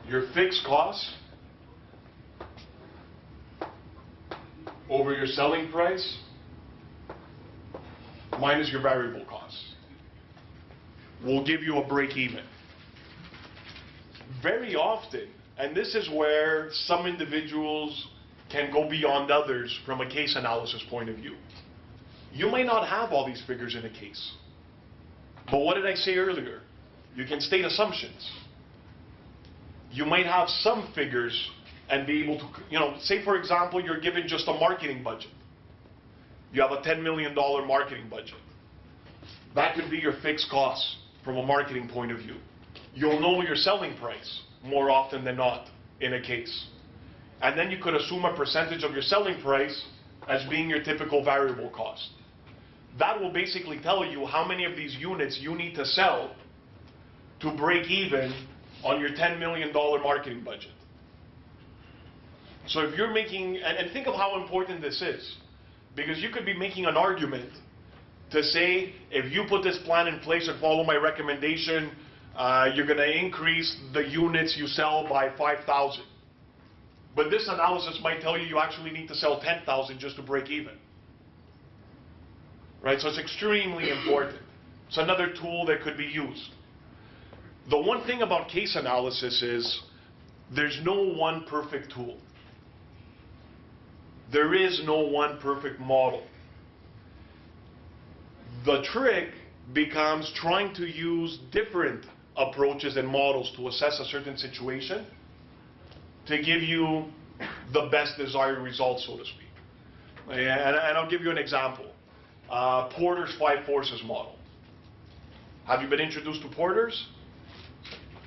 your fixed costs over your selling price minus your variable costs will give you a break even. Very often, and this is where some individuals can go beyond others from a case analysis point of view. You may not have all these figures in a case. But what did I say earlier? You can state assumptions. You might have some figures and be able to, say for example, you're given just a marketing budget. You have a $10 million marketing budget. That could be your fixed costs from a marketing point of view. You'll know your selling price more often than not in a case. And then you could assume a percentage of your selling price as being your typical variable cost. That will basically tell you how many of these units you need to sell to break even on your $10 million marketing budget. So if you're making, and think of how important this is, because you could be making an argument to say, if you put this plan in place and follow my recommendation, you're going to increase the units you sell by 5,000. But this analysis might tell you you actually need to sell 10,000 just to break even. Right? So it's extremely important. It's another tool that could be used. The one thing about case analysis is there's no one perfect tool. There is no one perfect model. The trick becomes trying to use different approaches and models to assess a certain situation to give you the best desired result, so to speak. And I'll give you an example. Porter's 5 forces model. Have you been introduced to Porter's?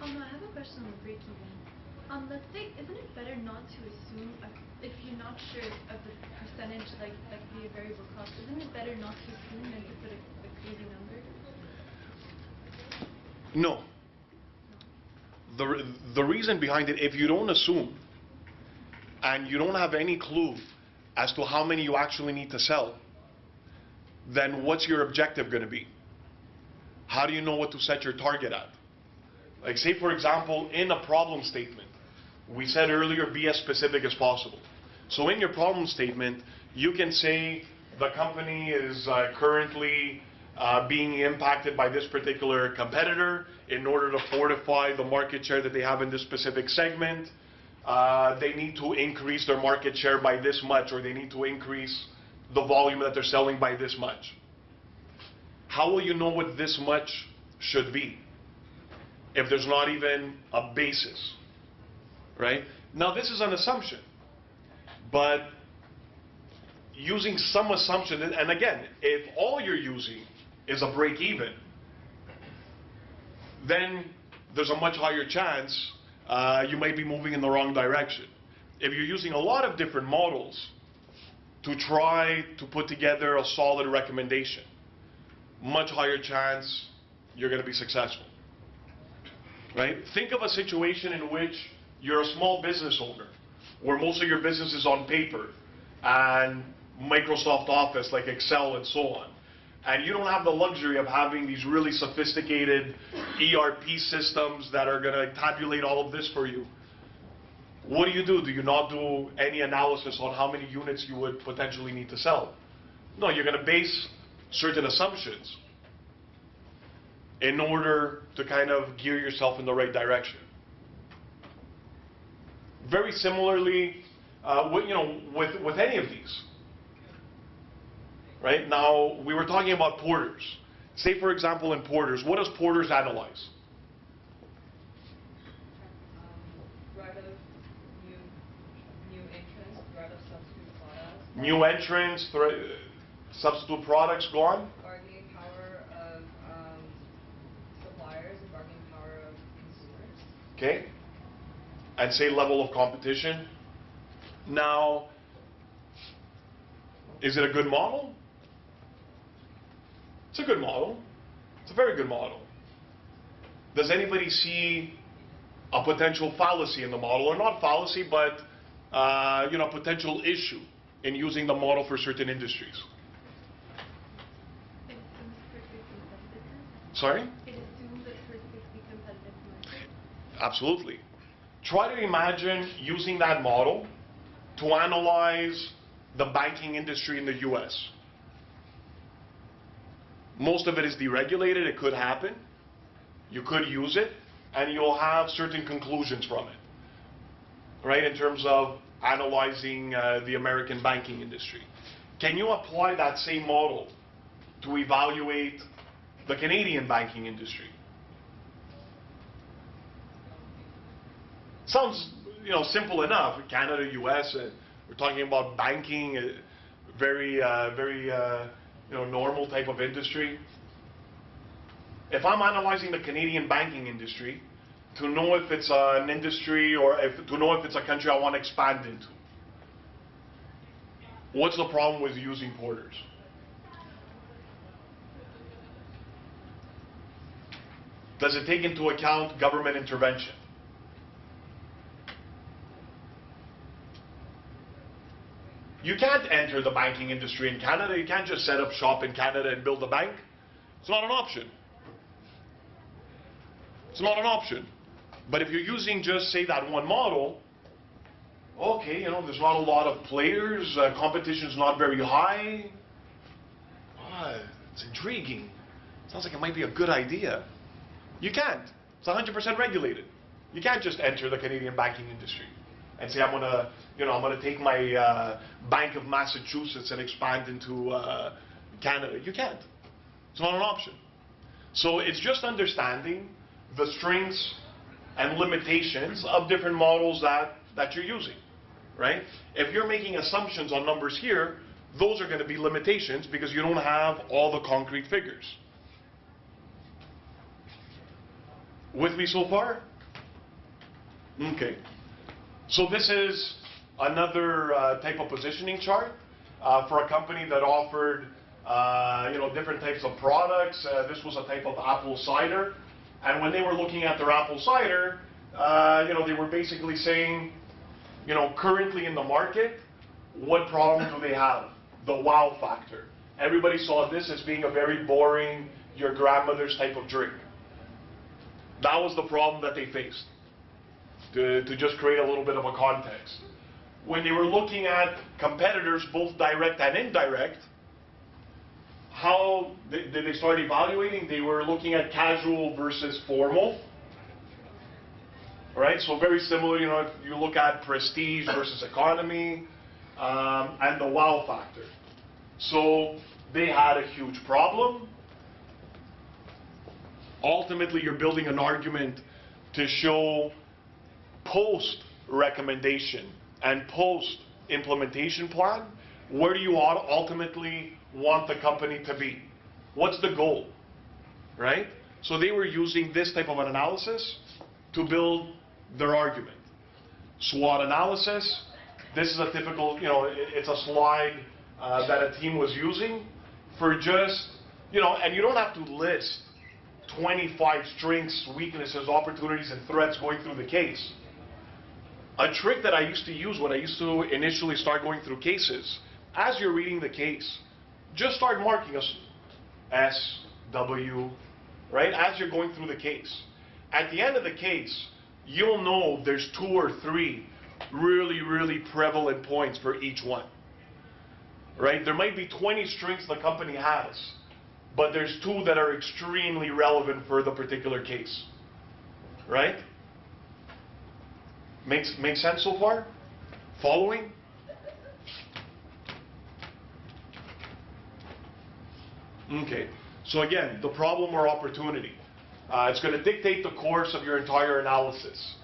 I have a question on break-even. Let's say, isn't it better not to assume, if you're not sure of the percentage, like the variable cost, isn't it better not to assume than to put a crazy number? No. The reason behind it, if you don't assume and you don't have any clue as to how many you actually need to sell, then what's your objective going to be? How do you know what to set your target at? Like, say for example, in a problem statement, we said earlier, be as specific as possible. So in your problem statement, you can say the company is currently being impacted by this particular competitor. In order to fortify the market share that they have in this specific segment, they need to increase their market share by this much, or they need to increase the volume that they're selling by this much. How will you know what this much should be if there's not even a basis, right? Now this is an assumption, but using some assumption, and again, if all you're using is a break even, then there's a much higher chance you might be moving in the wrong direction. If you're using a lot of different models to try to put together a solid recommendation, much higher chance you're going to be successful. Right? Think of a situation in which you're a small business owner, where most of your business is on paper and Microsoft Office, like Excel and so on. And you don't have the luxury of having these really sophisticated ERP systems that are going to tabulate all of this for you. What do? Do you not do any analysis on how many units you would potentially need to sell? No, you're going to base certain assumptions in order to kind of gear yourself in the right direction. Very similarly, with any of these. Right? Now, we were talking about Porter's. Say, for example, in Porter's, what does Porter's analyze? New entrants, substitute products, go on. Bargaining power of suppliers and bargaining power of consumers. Okay. And say level of competition. Now, is it a good model? It's a good model. It's a very good model. Does anybody see a potential fallacy in the model? Or not fallacy, but a potential issue in using the model for certain industries? It assumes perfectly competitiveness. Sorry? It assumes a perfectly competitive market. Absolutely. Try to imagine using that model to analyze the banking industry in the US. Most of it is deregulated, it could happen. You could use it, and you'll have certain conclusions from it, right, in terms of analyzing the American banking industry. Can you apply that same model to evaluate the Canadian banking industry? Sounds, simple enough. Canada, US, we're talking about banking, very normal type of industry. If I'm analyzing the Canadian banking industry to know if it's an industry or to know if it's a country I want to expand into, what's the problem with using porters? Does it take into account government intervention? You can't enter the banking industry in Canada. You can't just set up shop in Canada and build a bank. It's not an option. It's not an option. But if you're using just, say, that one model, okay, there's not a lot of players, competition's not very high. It's intriguing. Sounds like it might be a good idea. You can't. It's 100% regulated. You can't just enter the Canadian banking industry and say, I'm gonna take my Bank of Massachusetts and expand into Canada. You can't. It's not an option. So it's just understanding the strengths and limitations of different models that you're using, right? If you're making assumptions on numbers here, those are going to be limitations because you don't have all the concrete figures. With me so far? Okay. So this is another type of positioning chart for a company that offered different types of products. This was a type of apple cider. And when they were looking at their apple cider, they were basically saying, currently in the market, what problem do they have? The wow factor. Everybody saw this as being a very boring, your grandmother's type of drink. That was the problem that they faced, to just create a little bit of a context. When they were looking at competitors, both direct and indirect, how did they start evaluating? They were looking at casual versus formal. Right? So very similar, if you look at prestige versus economy, and the wow factor. So they had a huge problem. Ultimately, you're building an argument to show post-recommendation and post-implementation plan, where do you ultimately want the company to be? What's the goal, right? So they were using this type of an analysis to build their argument. SWOT analysis, this is a typical, it's a slide that a team was using for just, and you don't have to list 25 strengths, weaknesses, opportunities, and threats going through the case. A trick that I used to use when I used to initially start going through cases, as you're reading the case, just start marking S, W, right, as you're going through the case. At the end of the case, you'll know there's 2 or 3 really, really prevalent points for each one, right? There might be 20 strengths the company has, but there's 2 that are extremely relevant for the particular case, right? Makes sense so far? Following? Okay, so again, the problem or opportunity. It's going to dictate the course of your entire analysis.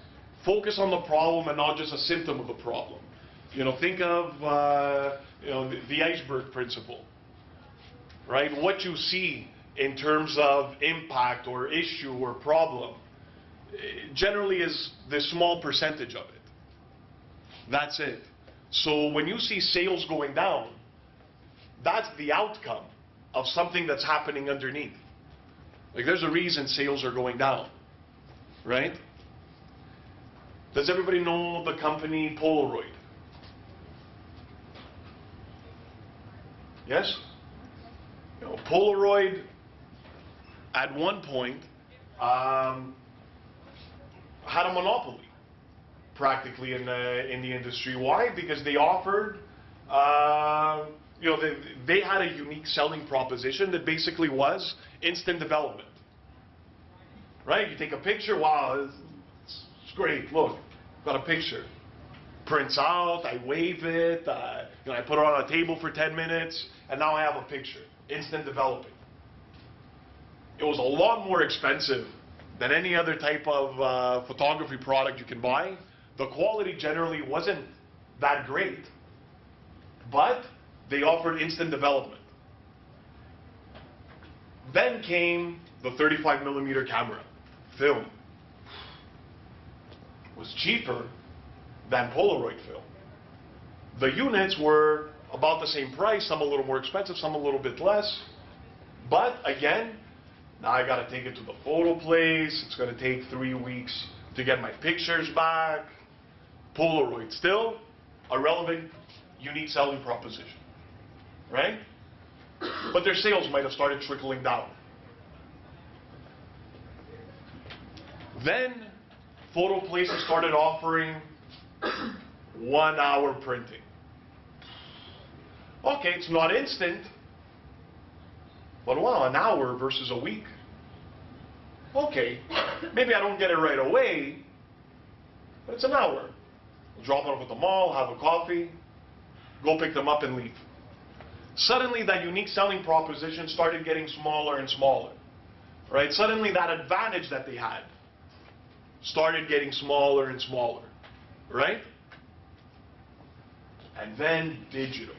Focus on the problem and not just a symptom of the problem. Think of the iceberg principle, right? What you see in terms of impact or issue or problem generally is the small percentage of it. That's it. So when you see sales going down, that's the outcome of something that's happening underneath. Like, there's a reason sales are going down, right? Does everybody know the company Polaroid? Yes? Polaroid, at one point, had a monopoly. practically in the industry. Why? Because they offered, they had a unique selling proposition that basically was instant development. Right? You take a picture, wow, it's great. Look, got a picture. Prints out, I wave it, I put it on a table for 10 minutes, and now I have a picture. Instant developing. It was a lot more expensive than any other type of photography product you can buy. The quality generally wasn't that great, but they offered instant development. Then came the 35mm camera, film. It was cheaper than Polaroid film. The units were about the same price, some a little more expensive, some a little bit less. But again, now I gotta take it to the photo place, it's gonna take 3 weeks to get my pictures back. Polaroid, still a relevant, unique selling proposition, right? But their sales might have started trickling down. Then photo places started offering 1 hour printing. Okay, it's not instant, but wow, an hour versus a week. Okay, maybe I don't get it right away, but it's an hour. I'll drop it off at the mall, have a coffee, go pick them up and leave. Suddenly that unique selling proposition started getting smaller and smaller, right? Suddenly that advantage that they had started getting smaller and smaller, right? And then digital.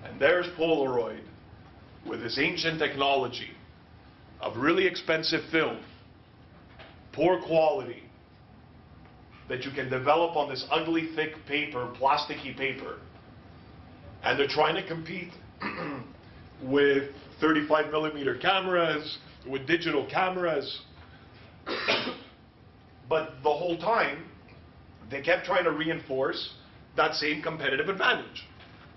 And there's Polaroid with this ancient technology of really expensive film, poor quality, that you can develop on this ugly, thick paper, plasticky paper. And they're trying to compete with 35mm cameras, with digital cameras. But the whole time, they kept trying to reinforce that same competitive advantage.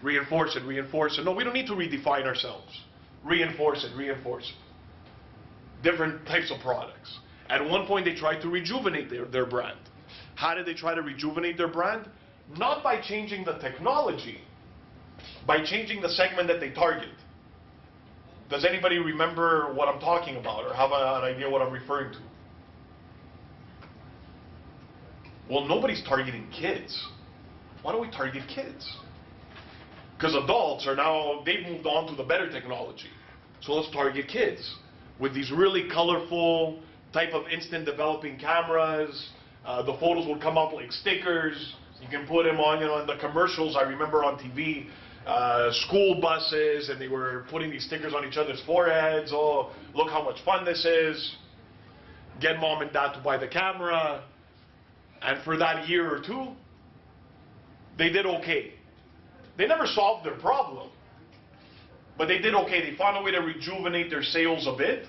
Reinforce it, reinforce it. No, we don't need to redefine ourselves. Reinforce it, reinforce it. Different types of products. At one point, they tried to rejuvenate their brand. How did they try to rejuvenate their brand? Not by changing the technology, by changing the segment that they target. Does anybody remember what I'm talking about or have an idea what I'm referring to? Well, nobody's targeting kids. Why don't we target kids? Because adults are now, they've moved on to the better technology. So let's target kids with these really colorful type of instant developing cameras. The photos will come out like stickers. You can put them on, in the commercials. I remember on TV, school buses, and they were putting these stickers on each other's foreheads. Oh, look how much fun this is. Get mom and dad to buy the camera. And for that year or two, they did okay. They never solved their problem, but they did okay. They found a way to rejuvenate their sales a bit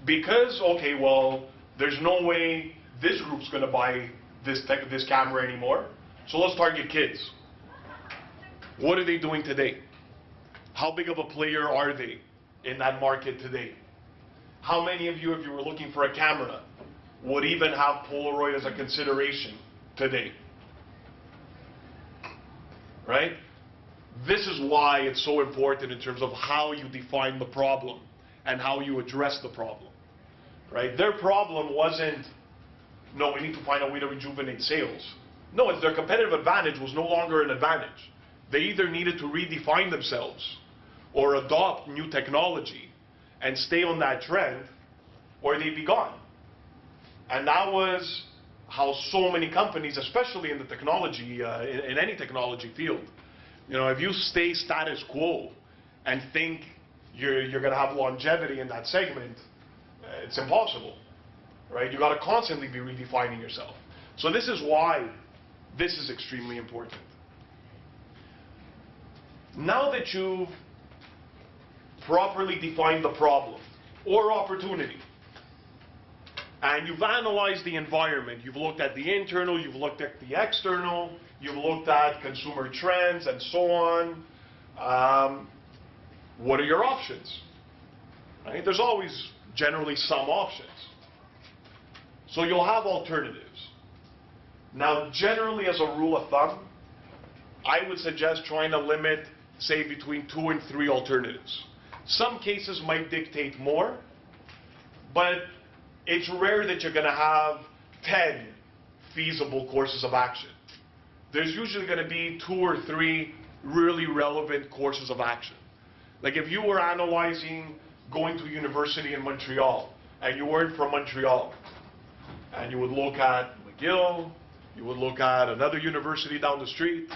because, okay, well, there's no way this group's going to buy this camera anymore, so let's target kids. What are they doing today? How big of a player are they in that market today? How many of you, if you were looking for a camera, would even have Polaroid as a consideration today? Right? This is why it's so important in terms of how you define the problem and how you address the problem. Right? Their problem wasn't, no, we need to find a way to rejuvenate sales. No, it's their competitive advantage was no longer an advantage. They either needed to redefine themselves or adopt new technology and stay on that trend, or they'd be gone. And that was how so many companies, especially in the technology, in any technology field, if you stay status quo and think you're going to have longevity in that segment, it's impossible, right? You got to constantly be redefining yourself. So this is why this is extremely important. Now that you've properly defined the problem or opportunity, and you've analyzed the environment, you've looked at the internal, you've looked at the external, you've looked at consumer trends and so on, what are your options? Right? There's always generally some options. So you'll have alternatives. Now, generally as a rule of thumb, I would suggest trying to limit, say, between 2 and 3 alternatives. Some cases might dictate more, but it's rare that you're going to have 10 feasible courses of action. There's usually going to be 2 or 3 really relevant courses of action. Like if you were analyzing going to university in Montreal, and you weren't from Montreal, and you would look at McGill, you would look at another university down the street,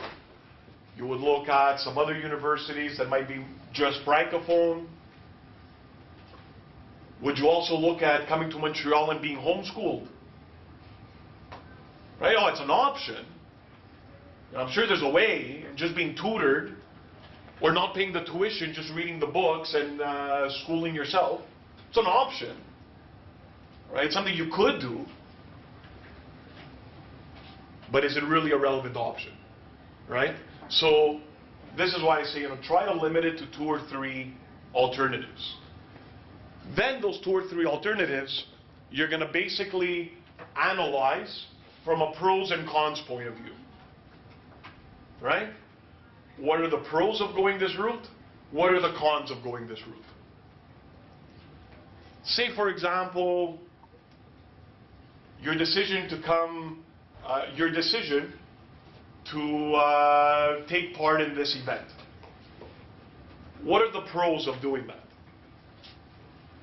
you would look at some other universities that might be just francophone. Would you also look at coming to Montreal and being homeschooled? Right? Oh, it's an option. I'm sure there's a way, just being tutored, or not paying the tuition, just reading the books and schooling yourself. It's an option. Right? It's something you could do. But is it really a relevant option? Right? So this is why I say, try to limit it to 2 or 3 alternatives. Then those 2 or 3 alternatives, you're going to basically analyze from a pros and cons point of view. Right? What are the pros of going this route? What are the cons of going this route? Say, for example, your decision to take part in this event. What are the pros of doing that?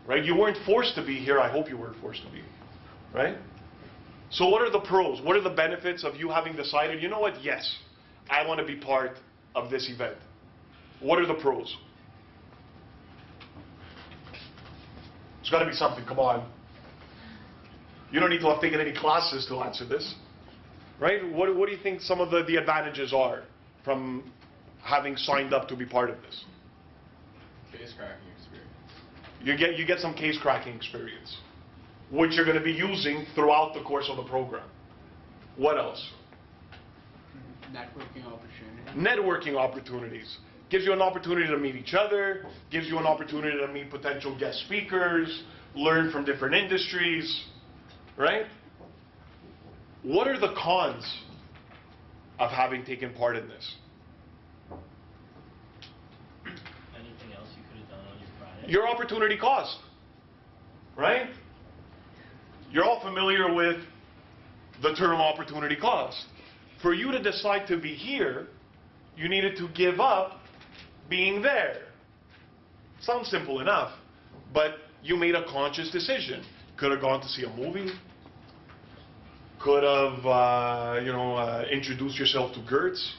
Right? You weren't forced to be here. I hope you weren't forced to be. Right? So what are the pros? What are the benefits of you having decided, you know what, yes, I want to be part of this event? What are the pros? There's got to be something, come on. You don't need to have taken any classes to answer this. Right? What do you think some of the advantages are from having signed up to be part of this? Case cracking experience. You get some case cracking experience, which you're going to be using throughout the course of the program. What else? Networking opportunities. Networking opportunities. Gives you an opportunity to meet each other, gives you an opportunity to meet potential guest speakers, learn from different industries, right? What are the cons of having taken part in this? Anything else you could have done on your Friday? Your opportunity cost, right? You're all familiar with the term opportunity cost. For you to decide to be here, you needed to give up being there. Sounds simple enough, but you made a conscious decision. Could have gone to see a movie. Could have, introduced yourself to Gertz.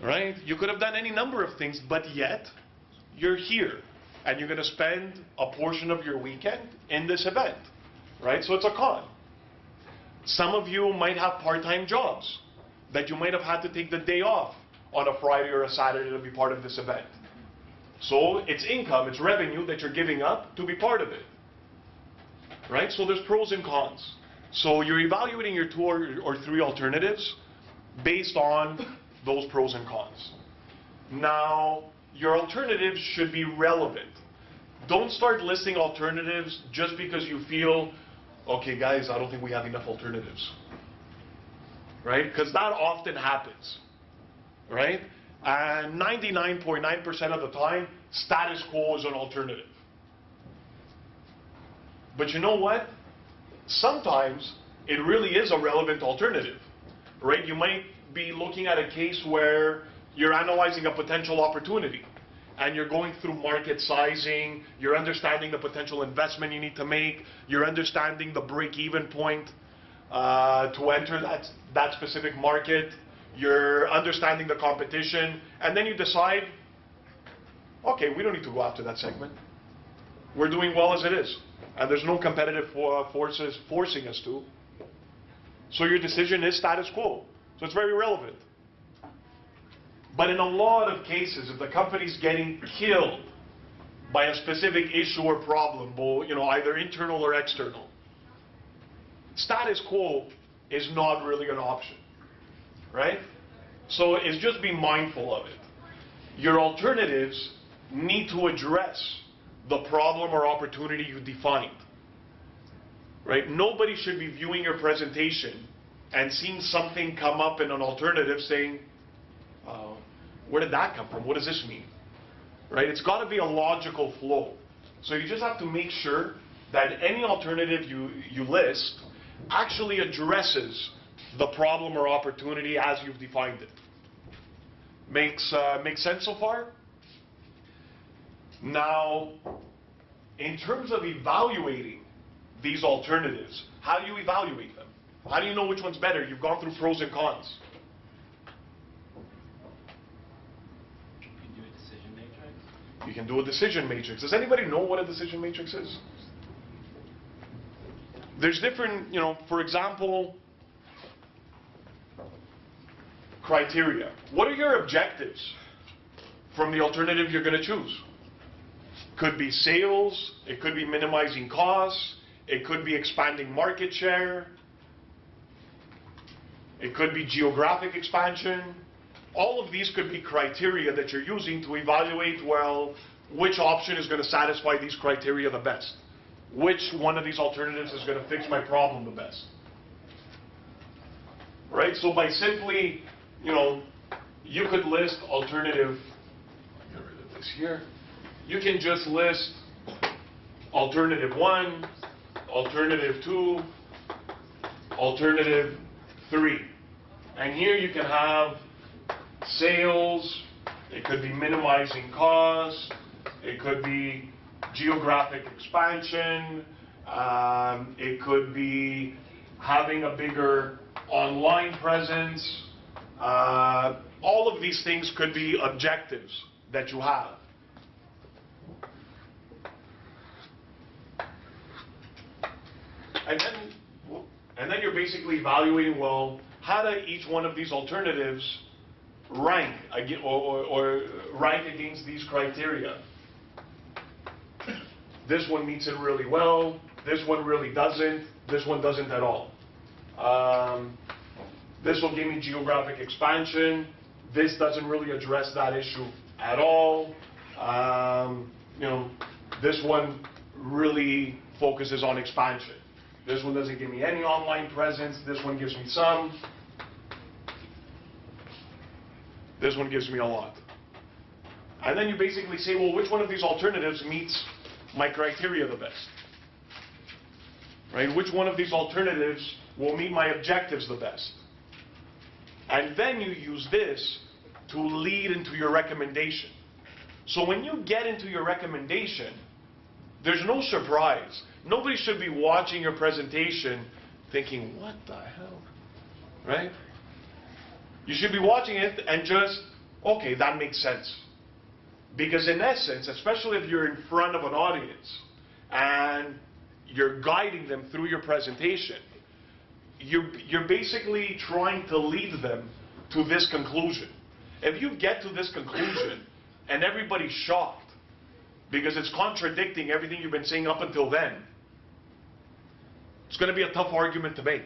Right? You could have done any number of things, but yet you're here, and you're going to spend a portion of your weekend in this event. Right? So it's a con. Some of you might have part-time jobs that you might have had to take the day off on a Friday or a Saturday to be part of this event. So it's income, it's revenue that you're giving up to be part of it. Right? So there's pros and cons. So you're evaluating your 2 or 3 alternatives based on those pros and cons. Now, your alternatives should be relevant. Don't start listing alternatives just because you feel, okay, guys, I don't think we have enough alternatives. Right? Because that often happens. Right? And 99.9% of the time, status quo is an alternative. But you know what? Sometimes it really is a relevant alternative. Right? You might be looking at a case where you're analyzing a potential opportunity, and you're going through market sizing, you're understanding the potential investment you need to make, you're understanding the break-even point to enter that specific market, you're understanding the competition, and then you decide, okay, we don't need to go after that segment. We're doing well as it is, and there's no competitive forces forcing us to. So your decision is status quo. So it's very relevant. But in a lot of cases, if the company's getting killed by a specific issue or problem, either internal or external, status quo is not really an option, right? So it's just be mindful of it. Your alternatives need to address the problem or opportunity you defined. Right? Nobody should be viewing your presentation and seeing something come up in an alternative saying, where did that come from? What does this mean? Right? It's got to be a logical flow. So you just have to make sure that any alternative you list actually addresses the problem or opportunity as you've defined it. Makes sense so far? Now, in terms of evaluating these alternatives, how do you evaluate them? How do you know which one's better? You've gone through pros and cons. You can do a decision matrix. You can do a decision matrix. Does anybody know what a decision matrix is? There's different, for example, criteria. What are your objectives from the alternative you're going to choose? Could be sales, it could be minimizing costs, it could be expanding market share, it could be geographic expansion. All of these could be criteria that you're using to evaluate, well, which option is going to satisfy these criteria the best? Which one of these alternatives is going to fix my problem the best? Right? So by simply, you could list alternative, get rid of this here. You can just list alternative 1, alternative 2, alternative 3. And here you can have sales, it could be minimizing costs, it could be geographic expansion, it could be having a bigger online presence. All of these things could be objectives that you have. And then you're basically evaluating, well, how do each one of these alternatives rank or rank against these criteria? This one meets it really well, this one really doesn't, this one doesn't at all. This will give me geographic expansion, this doesn't really address that issue at all. This one really focuses on expansion. This one doesn't give me any online presence, this one gives me some. This one gives me a lot. And then you basically say, well, which one of these alternatives meets my criteria the best? Right? Which one of these alternatives will meet my objectives the best? And then you use this to lead into your recommendation. So when you get into your recommendation, there's no surprise. Nobody should be watching your presentation thinking, what the hell? Right? You should be watching it and just, okay, that makes sense. Because in essence, especially if you're in front of an audience and you're guiding them through your presentation, you're basically trying to lead them to this conclusion. If you get to this conclusion and everybody's shocked because it's contradicting everything you've been saying up until then, it's going to be a tough argument to make.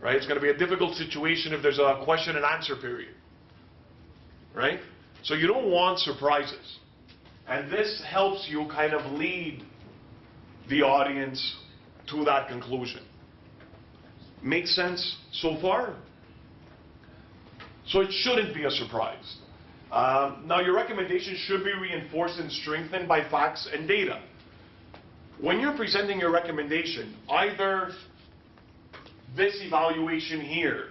Right? It's going to be a difficult situation if there's a question and answer period. Right? So you don't want surprises. And this helps you kind of lead the audience to that conclusion. Make sense so far? So it shouldn't be a surprise. Now your recommendation should be reinforced and strengthened by facts and data. When you're presenting your recommendation, either this evaluation here,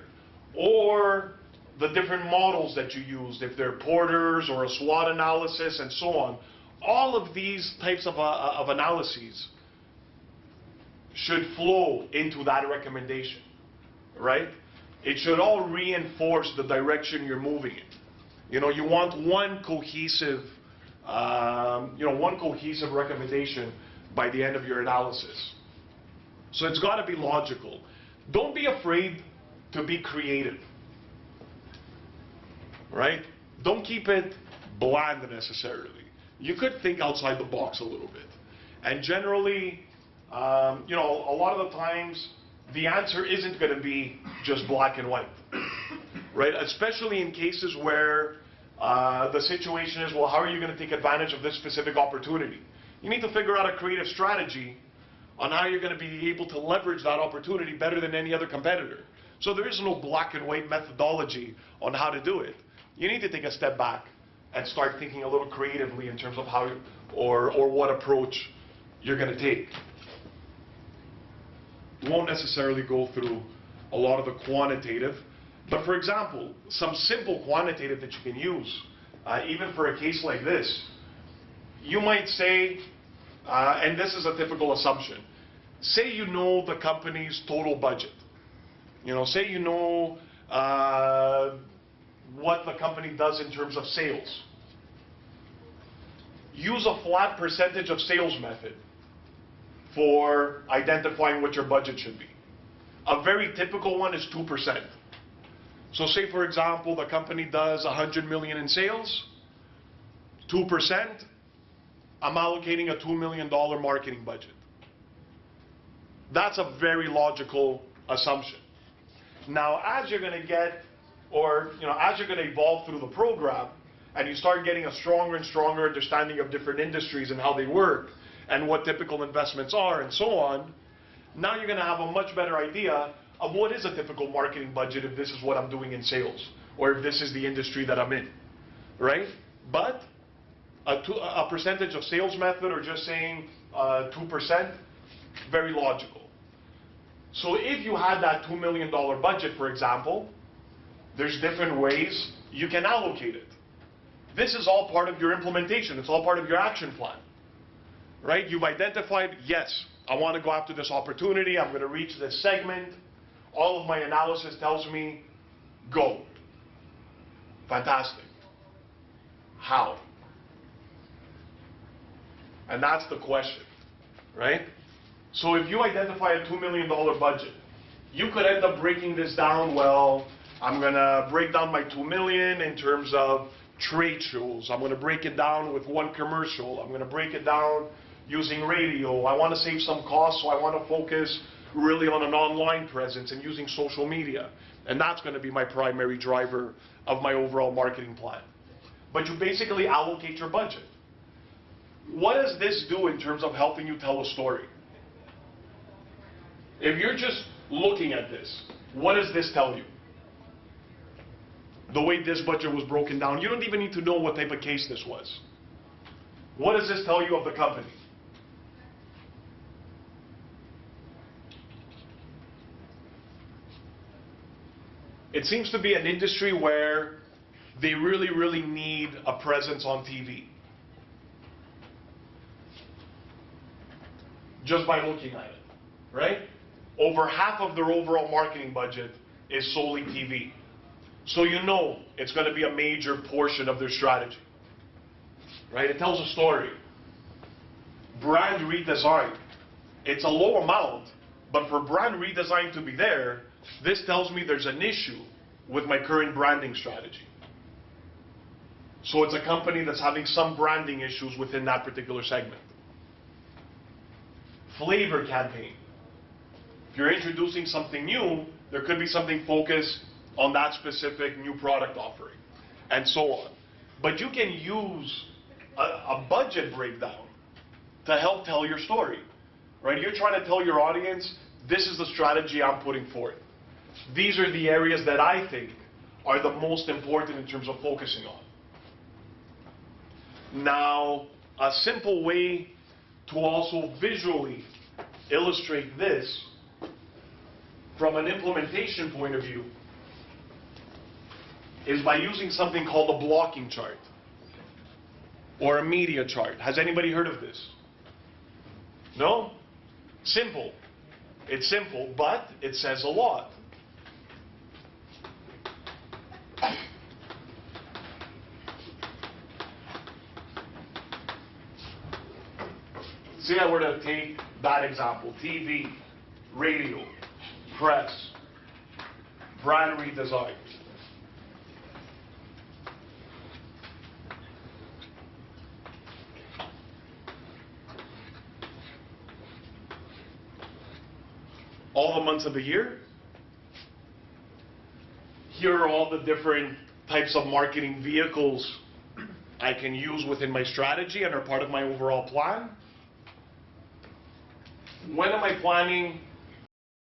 or the different models that you used, if they're Porter's or a SWOT analysis and so on, all of these types of analyses should flow into that recommendation, right? It should all reinforce the direction you're moving in. You want one cohesive, one cohesive recommendation by the end of your analysis. So it's got to be logical. Don't be afraid to be creative, right? Don't keep it bland necessarily. You could think outside the box a little bit. And generally, a lot of the times, the answer isn't going to be just black and white, right? Especially in cases where the situation is, well, how are you going to take advantage of this specific opportunity? You need to figure out a creative strategy on how you're going to be able to leverage that opportunity better than any other competitor. So there is no black and white methodology on how to do it. You need to take a step back and start thinking a little creatively in terms of how or what approach you're going to take. We won't necessarily go through a lot of the quantitative, but for example, some simple quantitative that you can use, even for a case like this, you might say, and this is a typical assumption, say you know the company's total budget. You know, say you know what the company does in terms of sales. Use a flat percentage of sales method for identifying what your budget should be. A very typical one is 2%. So say, for example, the company does 100 million in sales, 2%, I'm allocating a $2 million marketing budget. That's a very logical assumption. Now, as you're going to get, or as you're going to evolve through the program, and you start getting a stronger and stronger understanding of different industries and how they work, and what typical investments are, and so on, now you're going to have a much better idea of what is a typical marketing budget if this is what I'm doing in sales, or if this is the industry that I'm in, right? But a percentage of sales method, or just saying 2%, very logical. So if you had that $2 million budget, for example, there's different ways you can allocate it. This is all part of your implementation. It's all part of your action plan, right? You've identified, yes, I want to go after this opportunity. I'm going to reach this segment. All of my analysis tells me, go. Fantastic. How? And that's the question, right? So if you identify a $2 million budget, you could end up breaking this down. Well, I'm going to break down my $2 million in terms of trade shows. I'm going to break it down with one commercial. I'm going to break it down using radio. I want to save some costs, so I want to focus really on an online presence and using social media. And that's going to be my primary driver of my overall marketing plan. But you basically allocate your budget. What does this do in terms of helping you tell a story? If you're just looking at this, what does this tell you? The way this budget was broken down, you don't even need to know what type of case this was. What does this tell you of the company? It seems to be an industry where they really, really need a presence on TV. Just by looking at it, right? Over half of their overall marketing budget is solely TV. So you know it's going to be a major portion of their strategy, right? It tells a story. Brand redesign. It's a low amount, but for brand redesign to be there, this tells me there's an issue with my current branding strategy. So it's a company that's having some branding issues within that particular segment. Flavor campaign. If you're introducing something new, there could be something focused on that specific new product offering, and so on. But you can use a budget breakdown to help tell your story, right? You're trying to tell your audience, this is the strategy I'm putting forth. These are the areas that I think are the most important in terms of focusing on. Now, a simple way to also visually illustrate this from an implementation point of view is by using something called a blocking chart or a media chart. Has anybody heard of this? No? Simple. It's simple, but it says a lot. Say I were to take that example, TV, radio, press, brand redesign. All the months of the year. Here are all the different types of marketing vehicles I can use within my strategy and are part of my overall plan. when am I planning